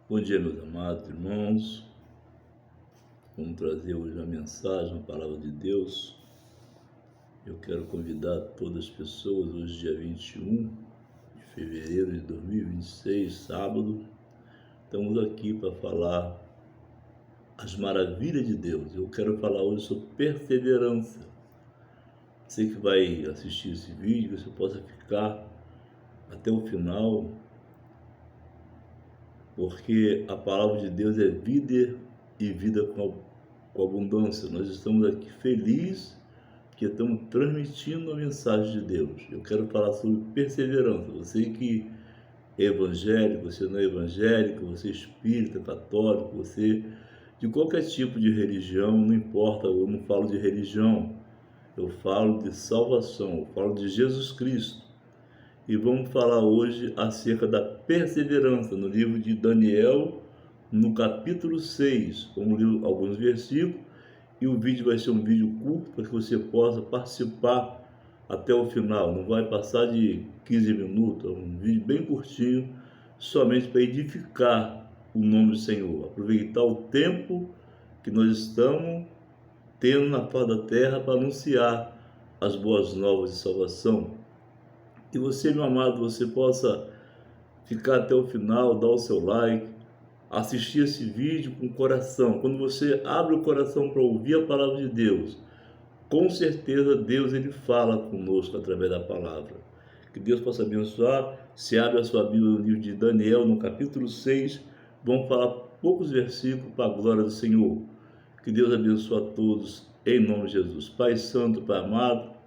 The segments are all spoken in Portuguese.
Bom dia, meus amados irmãos. Vamos trazer hoje a mensagem, a palavra de Deus. Eu quero convidar todas as pessoas, hoje dia 21 de fevereiro de 2026, sábado. Estamos aqui para falar as maravilhas de Deus. Eu quero falar hoje sobre perseverança. Você que vai assistir esse vídeo, você possa ficar até o final, porque a palavra de Deus é vida e vida com abundância. Nós estamos aqui felizes porque estamos transmitindo a mensagem de Deus. Eu quero falar sobre perseverança. Você que é evangélico, você não é evangélico, você é espírita, católico, você de qualquer tipo de religião, não importa, eu não falo de religião, eu falo de salvação, eu falo de Jesus Cristo. E vamos falar hoje acerca da perseverança no livro de Daniel, no capítulo 6. Vamos ler alguns versículos e o vídeo vai ser um vídeo curto para que você possa participar até o final. Não vai passar de 15 minutos, é um vídeo bem curtinho, somente para edificar o nome do Senhor. Aproveitar o tempo que nós estamos tendo na face da terra para anunciar as boas novas de salvação. E você, meu amado, você possa ficar até o final, dar o seu like, assistir esse vídeo com o coração. Quando você abre o coração para ouvir a palavra de Deus, com certeza Deus ele fala conosco através da palavra. Que Deus possa abençoar. Se abre a sua Bíblia no livro de Daniel, no capítulo 6, vamos falar poucos versículos para a glória do Senhor. Que Deus abençoe a todos, em nome de Jesus. Pai Santo, Pai amado,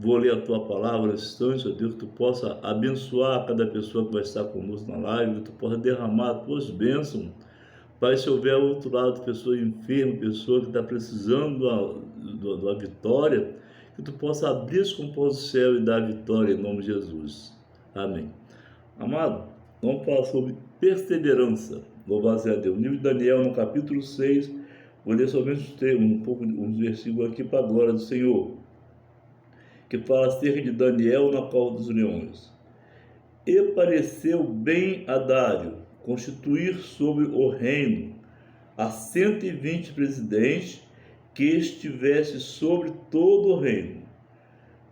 vou ler a Tua palavra nesse instante, ó Deus, que Tu possa abençoar cada pessoa que vai estar conosco na live, que Tu possa derramar as Tuas bênçãos. Pai, se houver ao outro lado pessoa enferma, pessoa que está precisando da vitória, que Tu possa abrir os compós do céu e dar a vitória em nome de Jesus. Amém. Amado, vamos falar sobre perseverança. Louvado seja Deus. No livro de Daniel, no capítulo 6, vou ler somente uns versículos aqui para a glória do Senhor, que fala acerca de Daniel na cova dos leões. E pareceu bem a Dário constituir sobre o reino a 120 presidentes que estivesse sobre todo o reino.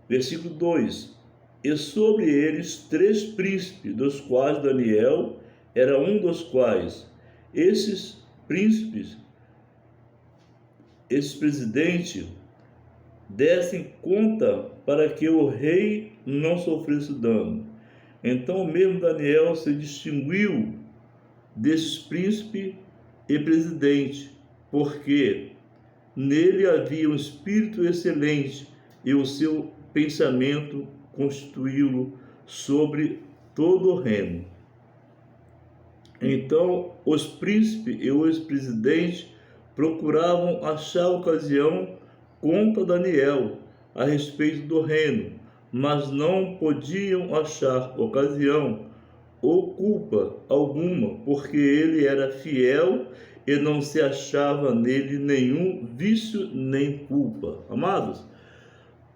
Versículo 2. E sobre eles 3 príncipes, dos quais Daniel era um dos quais. Esses príncipes, esses presidentes, dessem conta para que o rei não sofresse dano. Então mesmo Daniel se distinguiu desses príncipes e presidente, porque nele havia um espírito excelente e o seu pensamento constituí-lo sobre todo o reino. Então os príncipes e os presidentes procuravam achar ocasião contra Daniel a respeito do reino, mas não podiam achar ocasião ou culpa alguma, porque ele era fiel e não se achava nele nenhum vício nem culpa. Amados,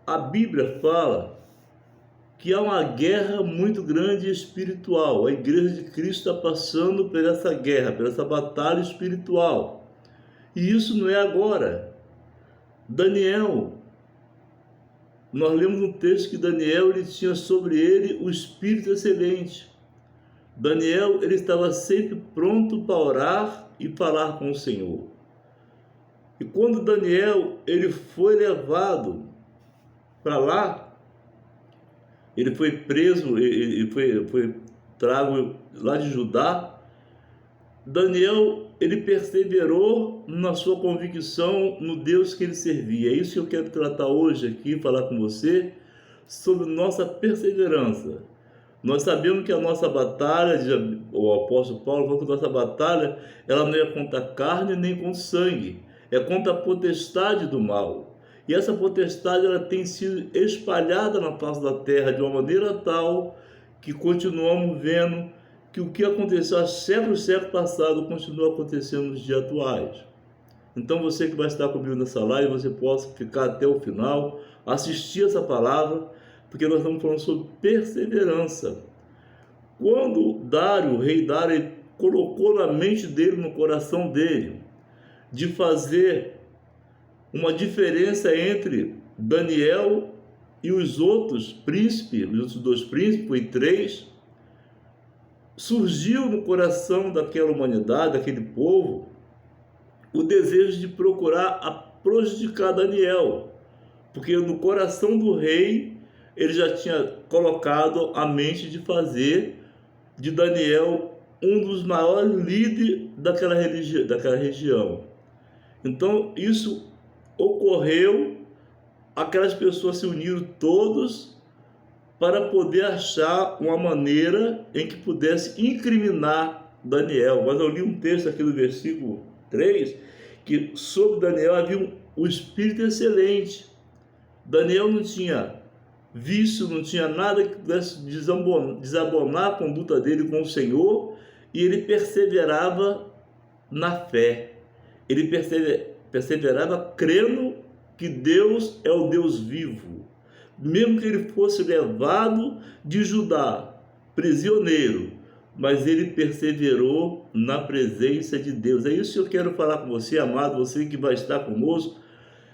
a Bíblia fala que há uma guerra muito grande espiritual. A igreja de Cristo está passando por essa guerra, por essa batalha espiritual. E isso não é agora. Daniel, nós lemos um texto que Daniel ele tinha sobre ele o Espírito excelente. Daniel ele estava sempre pronto para orar e falar com o Senhor. E quando Daniel ele foi levado para lá, ele foi preso, ele foi trago lá de Judá. Daniel ele perseverou na sua convicção no Deus que ele servia. É isso que eu quero tratar hoje aqui, falar com você sobre nossa perseverança. Nós sabemos que a nossa batalha, o apóstolo Paulo falou que a nossa batalha, ela não é contra a carne nem contra o sangue, é contra a potestade do mal. E essa potestade ela tem sido espalhada na face da terra de uma maneira tal que continuamos vendo que o que aconteceu há séculos passados continua acontecendo nos dias atuais. Então você que vai estar comigo nessa live, você possa ficar até o final, assistir essa palavra, porque nós estamos falando sobre perseverança. Quando Dário, o rei Dário, colocou na mente dele, no coração dele, de fazer uma diferença entre Daniel e os outros príncipes, os outros dois príncipes, foi três, surgiu no coração daquela humanidade, daquele povo, o desejo de procurar prejudicar Daniel, porque no coração do rei ele já tinha colocado a mente de fazer de Daniel um dos maiores líderes daquela região. Então isso ocorreu, aquelas pessoas se uniram todos para poder achar uma maneira em que pudesse incriminar Daniel. Mas eu li um texto aqui no versículo 3, que sobre Daniel havia um espírito excelente. Daniel não tinha vício, não tinha nada que pudesse desabonar a conduta dele com o Senhor, e ele perseverava na fé. Ele perseverava crendo que Deus é o Deus vivo. Mesmo que ele fosse levado de Judá, prisioneiro, mas ele perseverou na presença de Deus. É isso que eu quero falar com você, amado, você que vai estar conosco,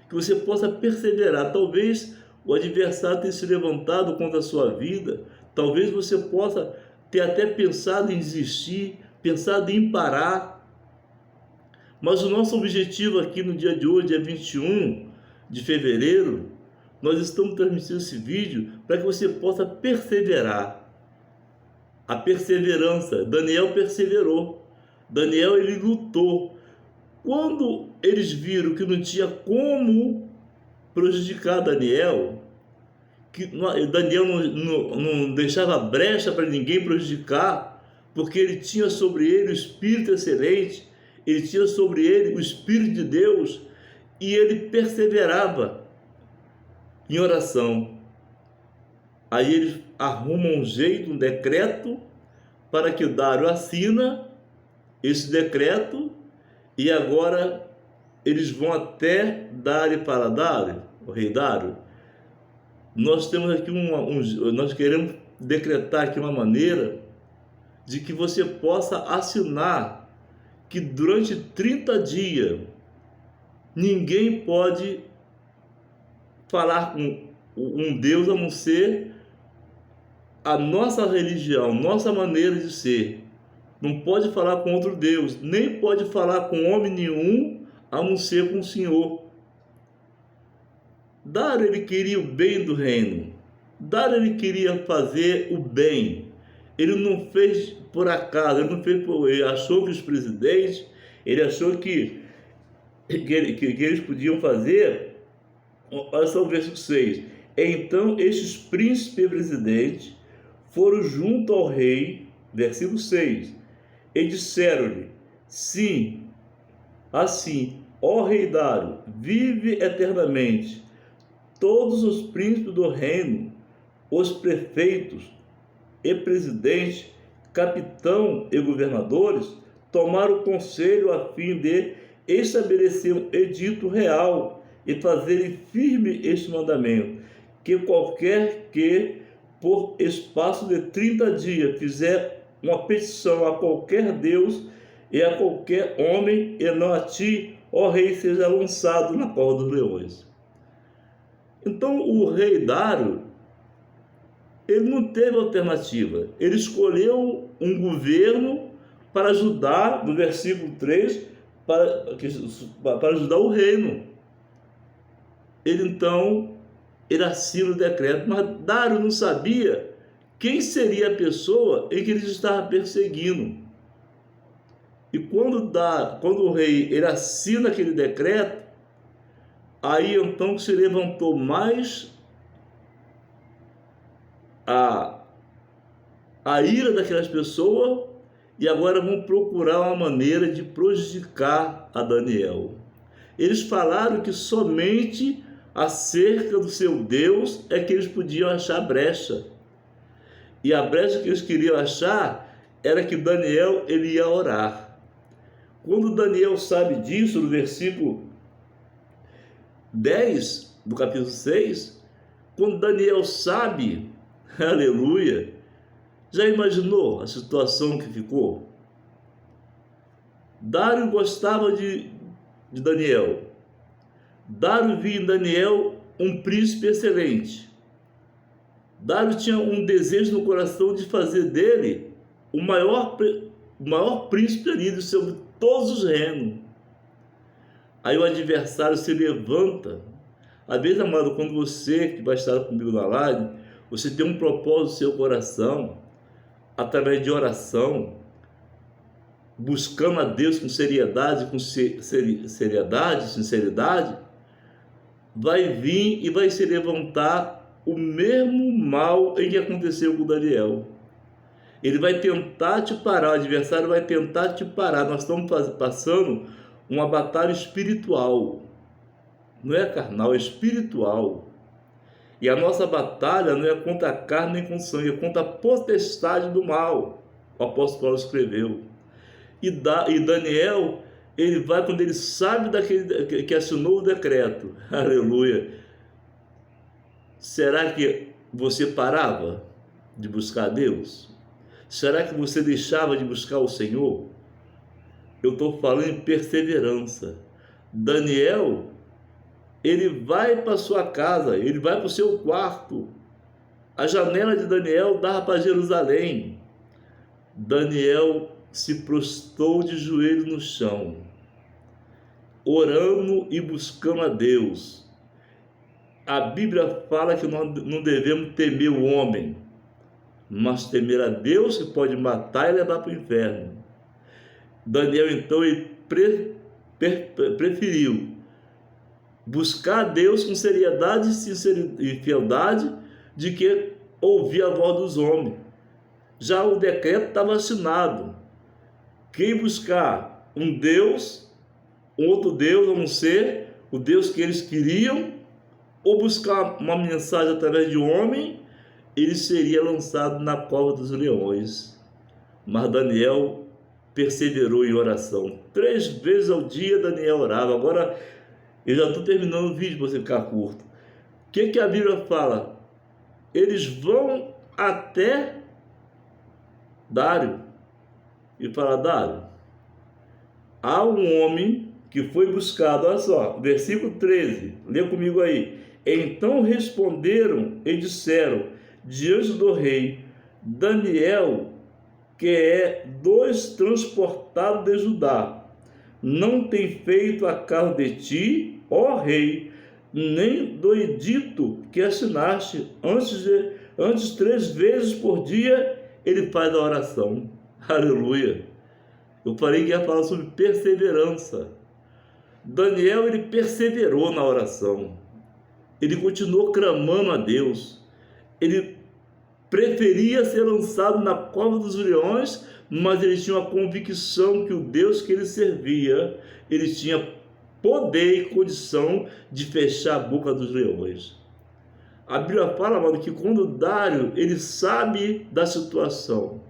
que você possa perseverar. Talvez o adversário tenha se levantado contra a sua vida, talvez você possa ter até pensado em desistir, pensado em parar, mas o nosso objetivo aqui no dia de hoje, dia 21 de fevereiro, nós estamos transmitindo esse vídeo para que você possa perseverar. A perseverança, Daniel perseverou, Daniel ele lutou. Quando eles viram que não tinha como prejudicar Daniel, que Daniel não deixava brecha para ninguém prejudicar, porque ele tinha sobre ele o Espírito excelente, ele tinha sobre ele o Espírito de Deus, e ele perseverava em oração. Aí eles arrumam um jeito, um decreto, para que Dário assina esse decreto, e agora eles vão até Dário para Dário, o rei Dário. Nós temos aqui nós queremos decretar aqui uma maneira de que você possa assinar que durante 30 dias ninguém pode falar com um Deus a não ser a nossa religião, nossa maneira de ser. Não pode falar com outro Deus, nem pode falar com homem nenhum a não ser com o Senhor. Dário ele queria o bem do reino. Dário ele queria fazer o bem. Ele não fez por acaso, ele achou que os presidentes, ele achou que eles podiam fazer. Olha só o versículo 6. Então estes príncipes e presidentes foram junto ao rei, versículo 6, e disseram-lhe: sim, assim, ó rei Dário, vive eternamente. Todos os príncipes do reino, os prefeitos e presidentes, capitão e governadores, tomaram conselho a fim de estabelecer um edito real e fazerem firme este mandamento, que qualquer que, por espaço de 30 dias, fizer uma petição a qualquer Deus e a qualquer homem, e não a ti, ó rei, seja lançado na cova dos leões. Então o rei Dário, ele não teve alternativa. Ele escolheu um governo para ajudar, no versículo 3, para ajudar o reino. Ele assina o decreto, mas Dário não sabia quem seria a pessoa em que ele estava perseguindo. E quando o rei ele assina aquele decreto, aí então se levantou mais a ira daquelas pessoas, e agora vão procurar uma maneira de prejudicar a Daniel. Eles falaram que somente acerca do seu Deus é que eles podiam achar brecha. E a brecha que eles queriam achar era que Daniel ele ia orar. Quando Daniel sabe disso, no versículo 10 do capítulo 6, quando Daniel sabe, aleluia, já imaginou a situação que ficou? Dário gostava de Daniel. Dário via em Daniel um príncipe excelente. Dário tinha um desejo no coração de fazer dele o maior príncipe ali sobre todos os reinos. Aí o adversário se levanta. Às vezes, amado, quando você que vai estar comigo na live, você tem um propósito no seu coração, através de oração, buscando a Deus com seriedade, sinceridade, vai vir e vai se levantar o mesmo mal em que aconteceu com Daniel. Ele vai tentar te parar, o adversário vai tentar te parar. Nós estamos passando uma batalha espiritual. Não é carnal, é espiritual. E a nossa batalha não é contra a carne nem contra o sangue, é contra a potestade do mal. O apóstolo Paulo escreveu. E Daniel, ele vai quando ele sabe daquele que assinou o decreto. Aleluia. Será que você parava de buscar a Deus? Será que você deixava de buscar o Senhor? Eu estou falando em perseverança. Daniel, ele vai para sua casa, ele vai para o seu quarto. A janela de Daniel dava para Jerusalém. Daniel se prostrou de joelho no chão, orando e buscando a Deus. A Bíblia fala que nós não devemos temer o homem, mas temer a Deus, que pode matar e levar para o inferno. Daniel, então, ele preferiu buscar a Deus com seriedade e fialdade, de que ouvir a voz dos homens. Já o decreto estava assinado. Quem buscar um Deus, um outro Deus, a não ser o Deus que eles queriam, ou buscar uma mensagem através de um homem, ele seria lançado na cova dos leões. Mas Daniel perseverou em oração. 3 vezes ao dia Daniel orava. Agora eu já estou terminando o vídeo para você ficar curto. O que a Bíblia fala? Eles vão até Dário e fala: Dário, há um homem que foi buscado. Olha só, versículo 13, lê comigo aí. Então responderam e disseram diante do rei: Daniel, que é dos transportados de Judá, não tem feito a casa de ti, ó rei, nem do edito que assinaste. Antes 3 vezes por dia ele faz a oração. Aleluia. Eu falei que ia falar sobre perseverança. Daniel, ele perseverou na oração. Ele continuou clamando a Deus. Ele preferia ser lançado na cova dos leões, mas ele tinha uma convicção que o Deus que ele servia, ele tinha poder e condição de fechar a boca dos leões. A Bíblia fala, amado, que quando Dário, ele sabe da situação,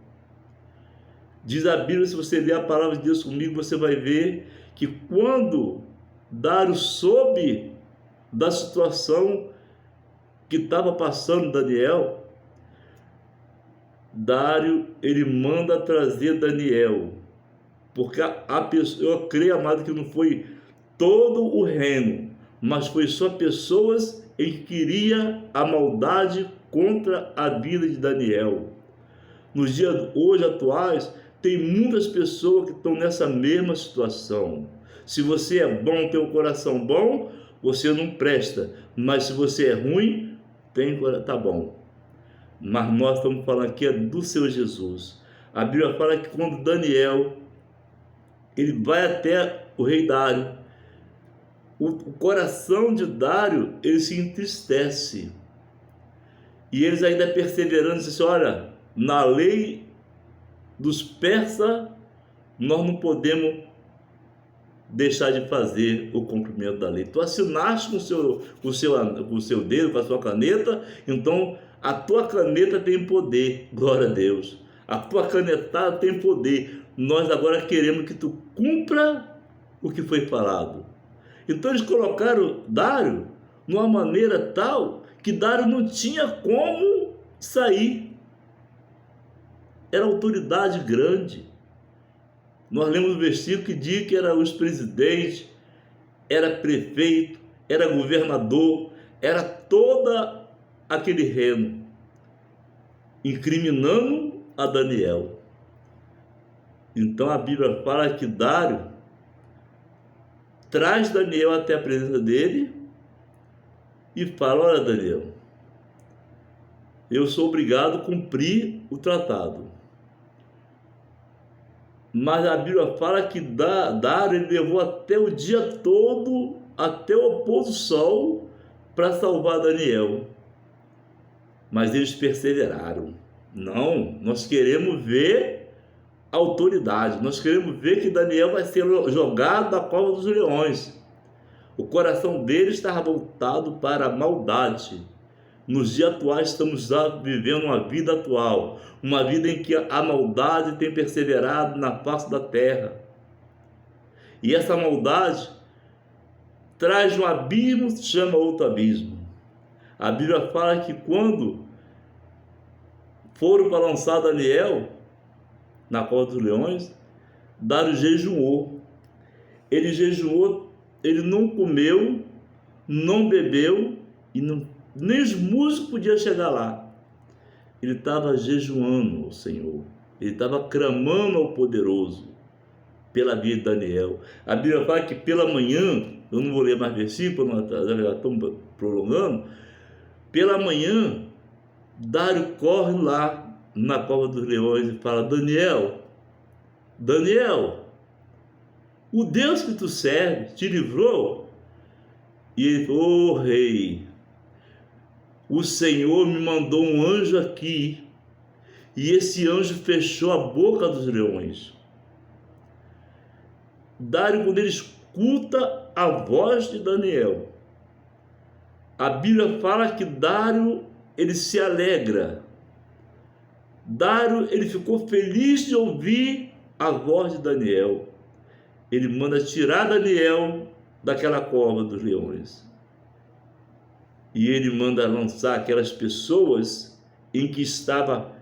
diz a Bíblia, se você ler a palavra de Deus comigo, você vai ver que quando Dário soube da situação que estava passando Daniel, Dário, ele manda trazer Daniel, porque a pessoa, eu creio, amado, que não foi todo o reino, mas foi só pessoas em que queria a maldade contra a vida de Daniel. Nos dias hoje atuais, tem muitas pessoas que estão nessa mesma situação. Se você é bom, tem um coração bom, você não presta, mas se você é ruim, tá bom. Mas nós estamos falando aqui do seu Jesus. A Bíblia fala que quando Daniel, ele vai até o rei Dário, o coração de Dário, ele se entristece. E eles ainda perseverando, dizem assim: olha, na lei dos persas, nós não podemos deixar de fazer o cumprimento da lei. Tu assinaste com o seu dedo, com a sua caneta, então a tua caneta tem poder, glória a Deus. A tua canetada tem poder. Nós agora queremos que tu cumpra o que foi falado. Então eles colocaram Dário numa maneira tal que Dário não tinha como sair. Era autoridade grande. Nós lemos o versículo que diz que era os presidentes, era prefeito, era governador, era todo aquele reino, incriminando a Daniel. Então a Bíblia fala que Dário traz Daniel até a presença dele e fala: olha, Daniel, eu sou obrigado a cumprir o tratado. Mas a Bíblia fala que Dário ele levou até o dia todo, até o pôr do sol, para salvar Daniel. Mas eles perseveraram. Não, nós queremos ver a autoridade, nós queremos ver que Daniel vai ser jogado da cova dos leões. O coração deles estava voltado para a maldade. Nos dias atuais estamos vivendo uma vida atual, uma vida em que a maldade tem perseverado na face da terra. E essa maldade traz um abismo, chama outro abismo. A Bíblia fala que quando foram para lançar Daniel na cova dos leões, Dário jejuou. Ele jejuou, ele não comeu, não bebeu e nem os músicos podiam chegar lá. Ele estava jejuando ao Senhor, ele estava clamando ao poderoso pela vida de Daniel. A Bíblia fala que pela manhã, eu não vou ler mais versículos, já estamos prolongando, pela manhã, Dário corre lá na cova dos leões e fala: Daniel, o Deus que tu serves te livrou? E ele falou: oh, rei, o Senhor me mandou um anjo aqui, e esse anjo fechou a boca dos leões. Dário, quando ele escuta a voz de Daniel, a Bíblia fala que Dário, ele se alegra. Dário, ele ficou feliz de ouvir a voz de Daniel. Ele manda tirar Daniel daquela cova dos leões. E ele manda lançar aquelas pessoas em que estava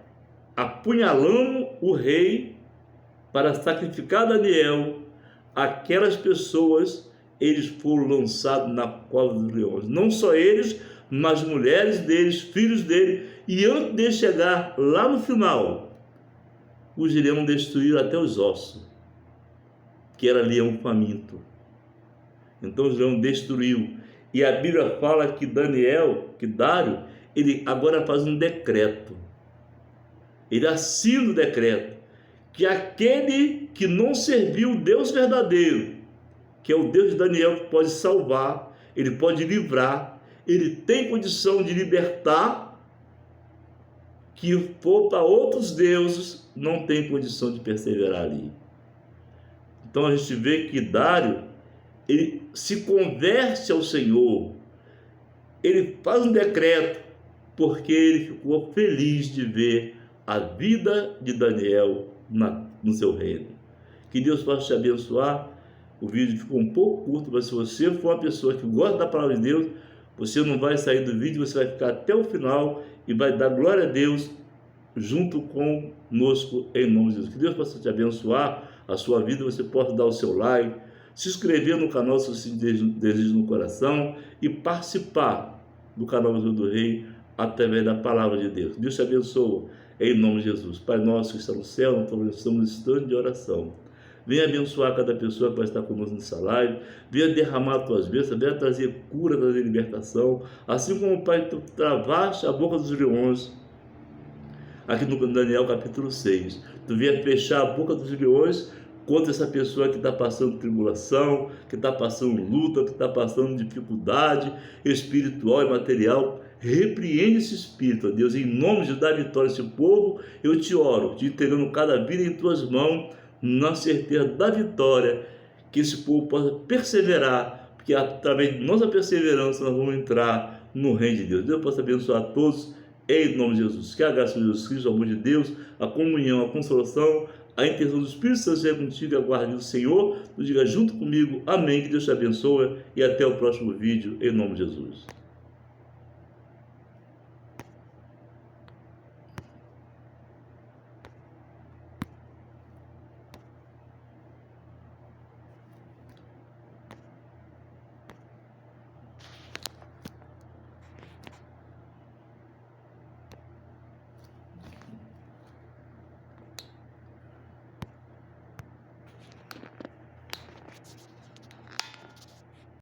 apunhalando o rei para sacrificar Daniel. Aquelas pessoas, eles foram lançados na cova dos leões. Não só eles, mas mulheres deles, filhos dele. E antes de chegar lá no final, os leões destruíram até os ossos, que era leão faminto. Então os leões destruiu. E a Bíblia fala que Dário, ele agora faz um decreto. Ele assina o decreto que aquele que não serviu o Deus verdadeiro, que é o Deus de Daniel, que pode salvar, ele pode livrar, ele tem condição de libertar, que for para outros deuses, não tem condição de perseverar ali. Então a gente vê que Dário, ele se converte ao Senhor, ele faz um decreto, porque ele ficou feliz de ver a vida de Daniel no seu reino. Que Deus possa te abençoar. O vídeo ficou um pouco curto, mas se você for uma pessoa que gosta da palavra de Deus, você não vai sair do vídeo, você vai ficar até o final e vai dar glória a Deus junto conosco, em nome de Jesus. Que Deus possa te abençoar a sua vida, você possa dar o seu like, se inscrever no canal se você deseja no coração e participar do canal Museu do Rei através da palavra de Deus. Deus te abençoe em nome de Jesus. Pai nosso que está no céu, nós estamos no instante de oração. Venha abençoar cada pessoa que vai estar conosco nessa live. Venha derramar as tuas bênçãos, venha trazer cura, trazer libertação. Assim como, Pai, tu travaste a boca dos leões, aqui no Daniel capítulo 6. Tu venha fechar a boca dos leões contra essa pessoa que está passando tribulação, que está passando luta, que está passando dificuldade espiritual e material. Repreende esse espírito, ó Deus, em nome de dar vitória a esse povo. Eu te oro, te entregando cada vida em tuas mãos, na certeza da vitória, que esse povo possa perseverar, porque através de nossa perseverança nós vamos entrar no reino de Deus. Deus possa abençoar a todos, em nome de Jesus. Que a graça de Jesus Cristo, o amor de Deus, a comunhão, a consolação, a intenção do Espírito Santo seja contigo e aguarde o Senhor. Nos diga junto comigo, amém, que Deus te abençoe e até o próximo vídeo, em nome de Jesus.